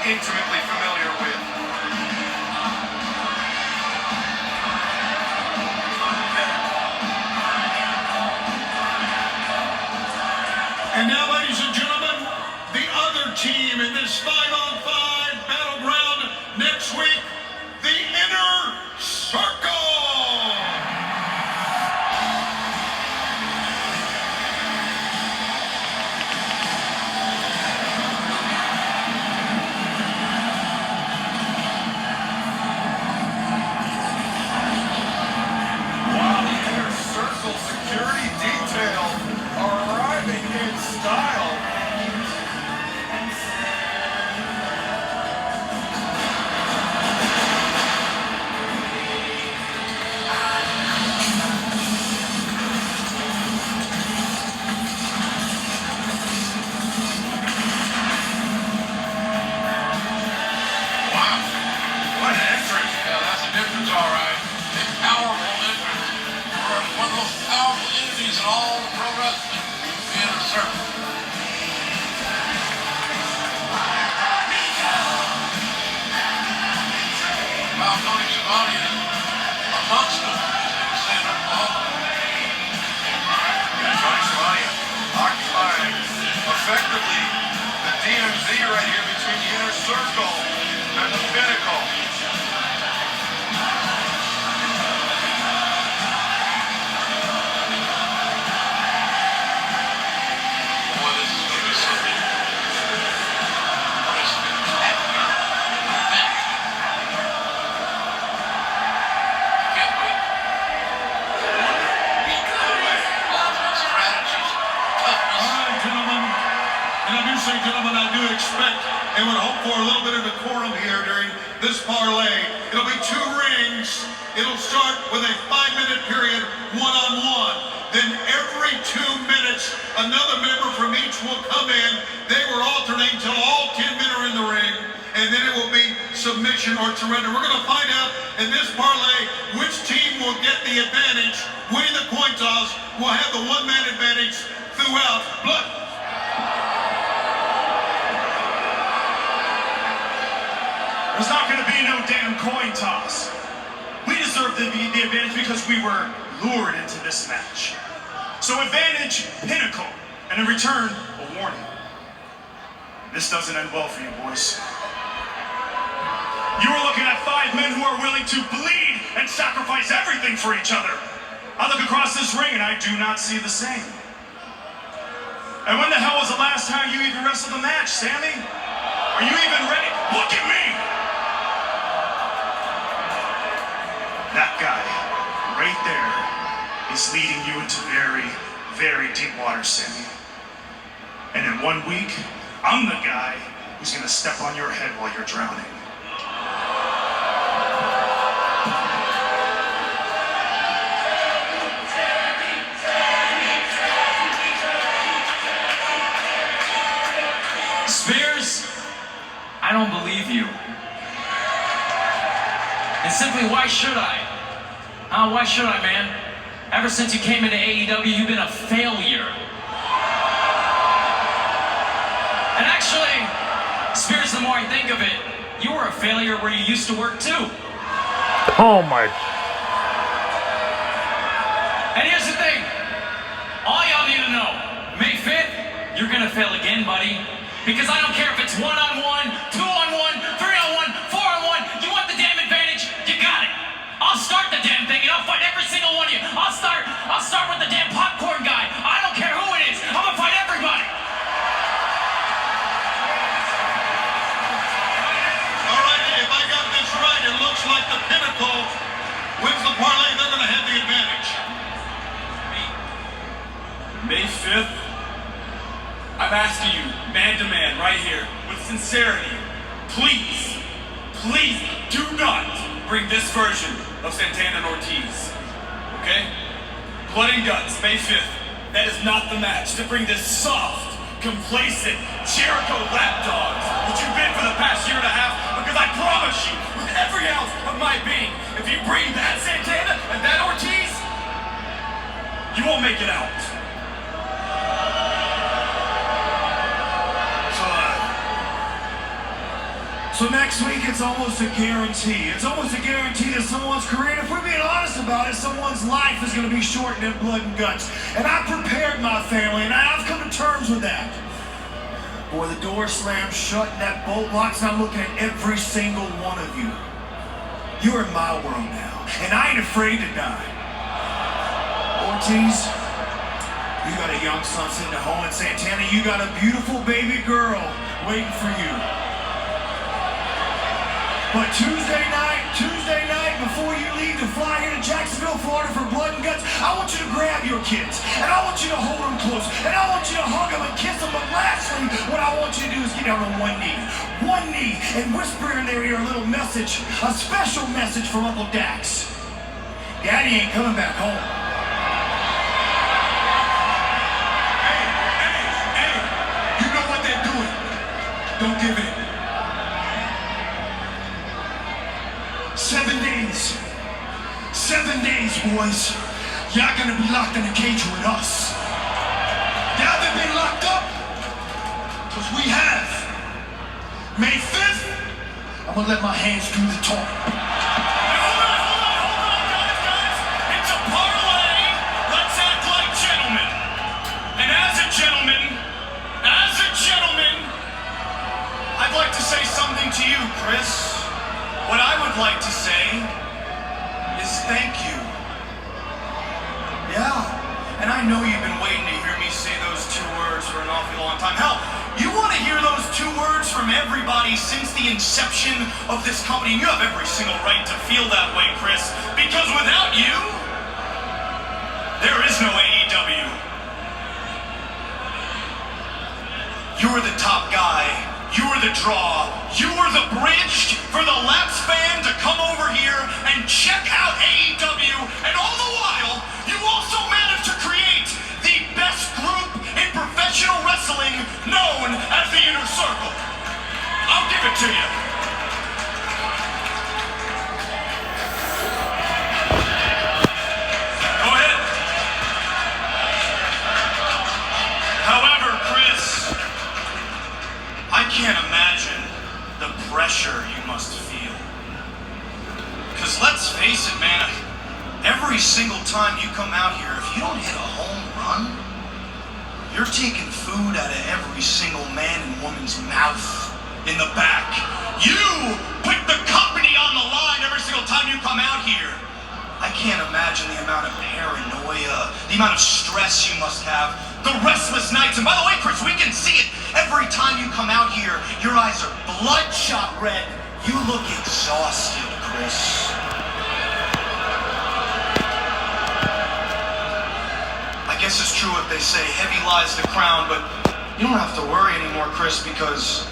intimately familiar with. And now, ladies and gentlemen, the other team in this 5-on-5 battleground next week, the Inner Circle. Wow, the Inner Circle security detail arriving in style. Effectively, the DMZ right here between the Inner Circle and the Pinnacle. Boy, this is going to be something. What is spectacular event. Can't wait. 1 week away. Ultimate strategies, toughness. All right, gentlemen. And I do say, gentlemen, I do expect and would hope for a little bit of decorum here during this parlay. It'll be 2 rings. It'll start with a 5-minute period, one-on-one. Then every 2 minutes, another member from each will come in. They will alternate until all 10 men are in the ring. And then it will be submission or surrender. We're going to find out in this parlay which team will get the advantage. Winning the coin toss will have the 1-man advantage throughout. Blood. There's not going to be no damn coin toss. We deserve the advantage because we were lured into this match. So advantage, Pinnacle, and in return, a warning. This doesn't end well for you, boys. You are looking at 5 men who are willing to bleed and sacrifice everything for each other. I look across this ring and I do not see the same. And when the hell was the last time you even wrestled a match, Sammy? Are you even ready? Look at me! That guy, right there, is leading you into very, very deep water, Sammy. And in 1 week, I'm the guy who's gonna step on your head while you're drowning. Spears, I don't believe you. And simply, why should I? Why should I, man? Ever since you came into AEW, you've been a failure. And actually, Spears, the more I think of it, you were a failure where you used to work too. Oh my. And here's the thing. All y'all need to know, May 5th, you're gonna fail again, buddy. Because I don't care if it's 1-on-1, 2-on-1, 3-on-1, 4-on-1, you want the damn advantage, you got it. I'll start the damn thing and I'll fight every single one of you. I'll start with the damn popcorn guy. I don't care who it is, I'm gonna fight everybody. All right, if I got this right, it looks like the Pinnacle wins the parlay. They're going to have the advantage. May 5th, I'm asking you, man to man, right here, with sincerity, please, please do not bring this version of Santana and Ortiz, okay? Blood and Guts, May 5th, that is not the match to bring this soft, complacent Jericho lapdogs that you've been for the past year and a half, because I promise you, with every ounce of my being, if you bring that Santana and that Ortiz, you won't make it out. So, So next week, it's almost a guarantee. It's almost a guarantee that someone's career, if we're being honest about it, someone's life is going to be shortened in blood and guts. And I prepared my family, and I've come to terms with that. Boy, the door slams shut and that bolt locks, and I'm looking at every single one of you. You're in my world now, and I ain't afraid to die. Ortiz, you got a young son sitting at home in Santana. You got a beautiful baby girl waiting for you. But Tuesday night, before you leave to fly here to Jacksonville, Florida for blood and guts, I want you to grab your kids, and I want you to hold them close, and I want you to hug them and kiss them. But lastly, what I want you to do is get down on one knee, and whisper in their ear a little message, a special message from Uncle Dax. Daddy ain't coming back home. Hey, you know what they're doing. Don't give in. 7 days, boys. Y'all gonna be locked in a cage with us. You haven't been locked up? Because we have. May 5th, I'm gonna let my hands do the talk. Hold on, guys. It's a parlay. Let's act like gentlemen. And as a gentleman, I'd like to say something to you, Chris. What I would like to say is thank you. Yeah, and I know you've been waiting to hear me say those 2 words for an awfully long time. Hell, you want to hear those 2 words from everybody since the inception of this company. And you have every single right to feel that way, Chris, because without you, there is no AEW. You were the top guy. You were the draw. You were the bridge for the Laps fan to come over here and check out AEW. And all the while, you also managed to create the best group in professional wrestling known as the Inner Circle. I'll give it to you. Go ahead. However, Chris, I can't imagine the pressure you must feel. Because let's face it, man, every single time you come out here, if you don't hit a home run, you're taking food out of every single man and woman's mouth in the back. You put the company on the line every single time you come out here. I can't imagine the amount of paranoia, the amount of stress you must have, the restless nights. And by the way, Chris, we can see it every time you come out here. Your eyes are bloodshot red. You look exhausted, Chris. I guess it's true what they say, heavy lies the crown, but you don't have to worry anymore, Chris, because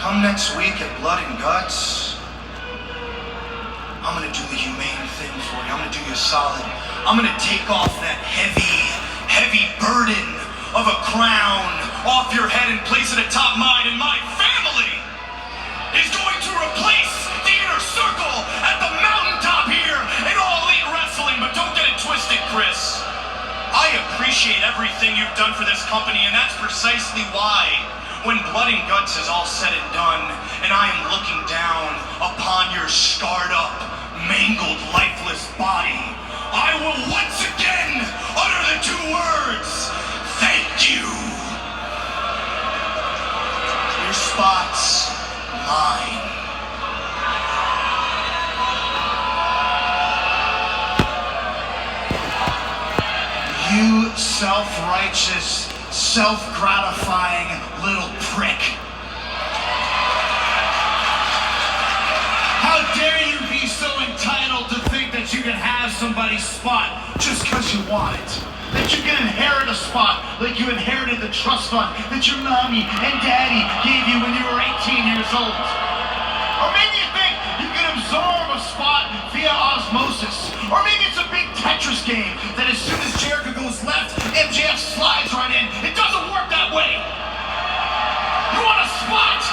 come next week at Blood and Guts, I'm gonna do the humane thing for you. I'm gonna do you a solid. I'm gonna take off that heavy burden of a crown off your head and place it atop mine, and my family is going to replace the Inner Circle at the mountaintop here in All Elite Wrestling. But don't get it twisted, Chris. I appreciate everything you've done for this company, and that's precisely why when Blood and Guts is all said and done, and I am looking down upon your scarred up, mangled, lifeless body, I will once again utter the 2 words, thank you. Your spot's mine. You self-righteous, self-gratifying little prick. How dare you be so entitled to think that you can have somebody's spot just because you want it? That you can inherit a spot like you inherited the trust fund that your mommy and daddy gave you when you were 18 years old. Or maybe you think you can absorb a spot via osmosis. Or maybe it's a big Tetris game that as soon as Jericho goes left, MJF slides right in. It doesn't work that way. You want a spot?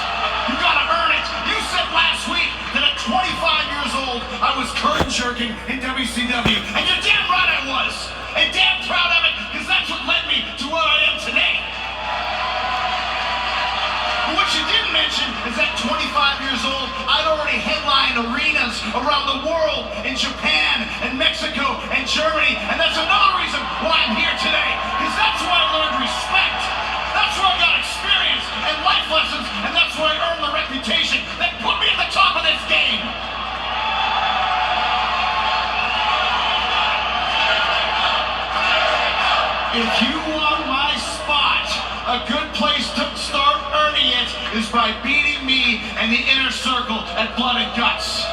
You gotta earn it. You said last week that at 25 years old, I was curtain jerking in WCW. And you're damn right I was. And damn proud of it, because that's what led me to where I am today. But what you didn't mention mention is that 25 years old, I'd already headlined arenas around the world in Japan and Mexico and Germany, and that's another reason why I'm here today, because that's where I learned respect. That's where I got experience and life lessons, and that's where I earned the reputation that put me at the top of this game. If you want my spot, a good place to start earning it is by beating me in the inner circle at Blood and Guts.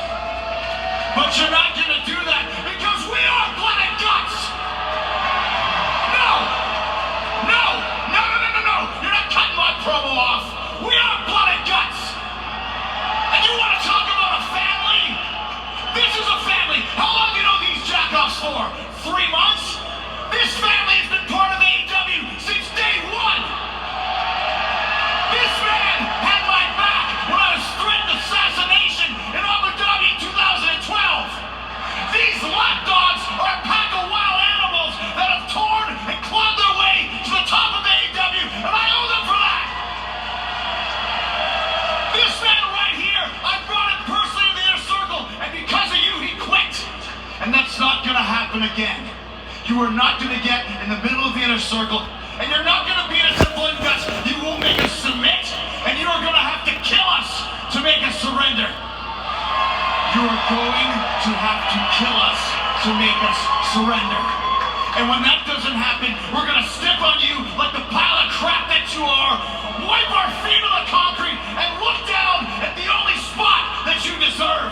But you're not going to do that because we are Blood and Guts! No! No! No, no, no, no, no! You're not cutting my promo off! We are Blood and Guts! And you want to talk about a family? This is a family! How long do you know these jackoffs for? 3 months? This family has been part of AEW since day one! This man had my back when I was threatened assassination in Abu Dhabi in 2012! These lapdogs are a pack of wild animals that have torn and clawed their way to the top of AEW, and I owe them for that! This man right here, I brought him personally to the inner circle, and because of you, he quit! And that's not gonna happen again. You are not going to get in the middle of the inner circle, and you're not going to beat us at Blood and Guts. You won't make us submit, and you are going to have to kill us to make us surrender. You are going to have to kill us to make us surrender. And when that doesn't happen, we're going to step on you like the pile of crap that you are, wipe our feet on the concrete, and look down at the only spot that you deserve.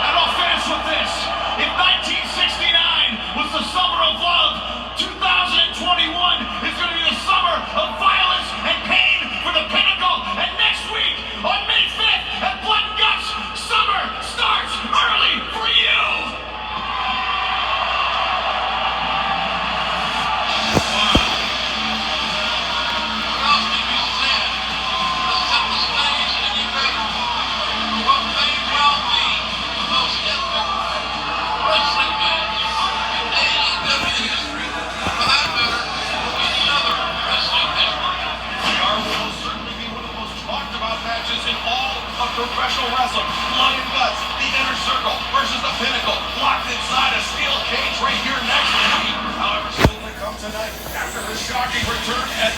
And I'll finish with this. If 1969 was the summer of love, 2021 is going to be the summer of violence and pain for the Pinnacle. And next week, on May 5th, at Blood and Guts, summer starts early for you! Professional wrestling, Blood and Guts, the inner circle versus the Pinnacle, locked inside a steel cage right here next week. However, still to come tonight after the shocking return at